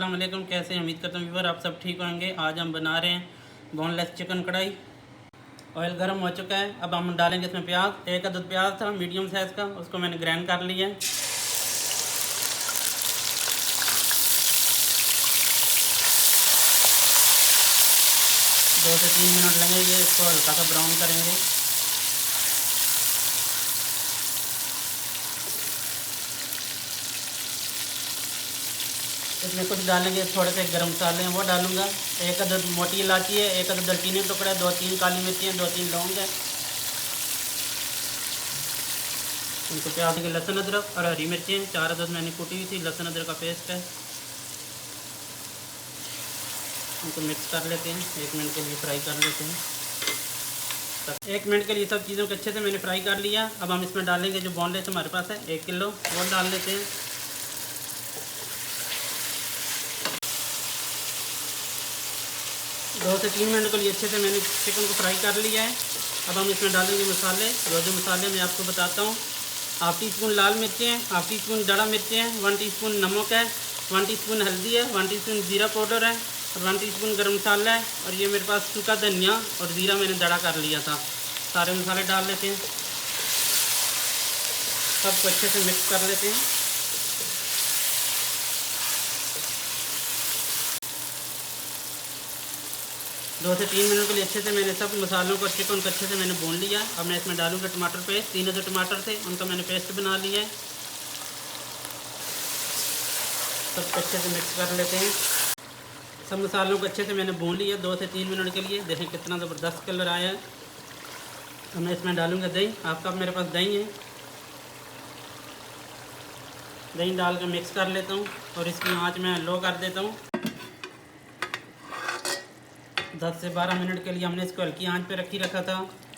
अस्सलाम वालेकुम। कैसे हैं? उम्मीद करता हूँ व्यूअर आप सब ठीक होंगे। आज हम बना रहे हैं बोनलेस चिकन कढ़ाई। ऑयल गर्म हो चुका है। अब हम डालेंगे इसमें प्याज। एक अदद प्याज था मीडियम साइज़ का, उसको मैंने ग्राइंड कर लिया है। 2 से 3 मिनट लगेंगे, इसको हल्का सा ब्राउन करेंगे। इसमें कुछ डालेंगे, थोड़े से गर्म मसाले हैं वो डालूंगा। एक अदद मोटी इलायची है, एक अदद दालचीनी टुकड़ा है, 2-3 काली मिर्ची हैं, 2-3 लौंग है। उनको प्याज के लहसुन अदरक और हरी मिर्ची हैं, 4 अदद मैंने कुटी हुई थी, लहसुन अदरक का पेस्ट है। उनको मिक्स कर लेते हैं, 1 मिनट के लिए फ्राई कर लेते हैं। 1 मिनट के लिए सब चीज़ों को अच्छे से मैंने फ्राई कर लिया। अब हम इसमें डालेंगे जो बोनलेस हमारे पास है 1 किलो, वो डाल लेते हैं। 2 से 3 मिनट के लिए अच्छे से मैंने चिकन को फ्राई कर लिया है। अब हम इसमें डालेंगे मसाले। जो मसाले मैं आपको बताता हूँ, हाफ़ टी स्पून लाल मिर्चें हैं, हाफ़ टी स्पून दड़ा मिर्चें हैं, 1 टीस्पून नमक है, 1 टीस्पून हल्दी है, 1 टीस्पून जीरा पाउडर है और 1 टीस्पून गरम मसाला है। और ये मेरे पास सूखा धनिया और ज़ीरा मैंने दड़ा कर लिया था। सारे मसाले डाल लेते हैं, सबको अच्छे से मिक्स कर लेते हैं। दो से 3 मिनट के लिए अच्छे से मैंने सब मसालों को चिकन को अच्छे से मैंने भून लिया। अब मैं इसमें डालूंगा टमाटर पेस्ट। 3 जो टमाटर थे उनका मैंने पेस्ट बना लिया है। सब अच्छे से मिक्स कर लेते हैं। सब मसालों को अच्छे से मैंने भून लिया 2 से 3 मिनट के लिए। देखें कितना ज़बरदस्त कलर आया है। अब मैं इसमें डालूंगा दही। आपका मेरे पास दही है, दही डाल कर मिक्स कर लेता हूँ और इसकी आँच मैं लो कर देता हूँ। 10 से 12 मिनट के लिए हमने इसको हल्की आंच पे रखा था।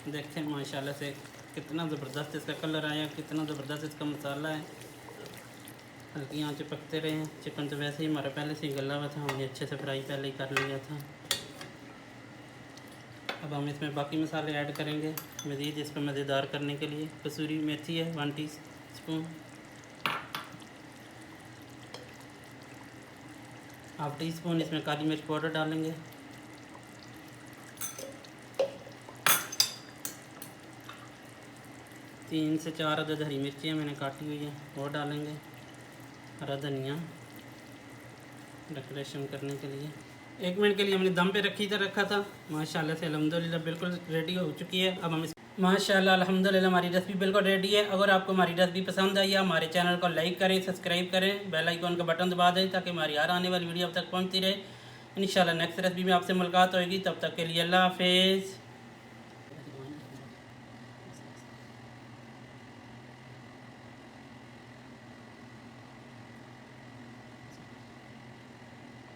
देखते हैं माशाल्लाह से कितना ज़बरदस्त इसका कलर आया, कितना ज़बरदस्त इसका मसाला है। हल्की आंच पे पकते रहे हैं। चिकन तो वैसे ही हमारा पहले से ही गला हुआ था, हमने अच्छे से फ्राई पहले ही कर लिया था। अब हम इसमें बाकी मसाले ऐड करेंगे मज़ीद इसको मज़ेदार करने के लिए। कसूरी मेथी है 1 टीस्पून, हाफ़ टी स्पून इसमें काली मिर्च पाउडर डालेंगे। 3 से 4 अदद हरी मिर्चियाँ मैंने काटी हुई है वो डालेंगे। हरा धनिया डेकोरेशन करने के लिए। 1 मिनट के लिए हमने दम पे रखा था। माशाल्लाह से अल्हम्दुलिल्लाह बिल्कुल रेडी हो चुकी है। अब हम माशाल्लाह अल्हम्दुलिल्लाह हमारी रेसिपी बिल्कुल रेडी है। अगर आपको हमारी रेसिपी पसंद आई है, हमारे चैनल को लाइक करें, सब्सक्राइब करें, बेल आइकन का बटन दबा दें ताकि हमारी हर आने वाली वीडियो अब तक पहुँचती रहे। इंशाल्लाह नेक्स्ट रेसिपी में आपसे मुलाकात होगी। तब तक के लिए अल्लाह हाफिज़।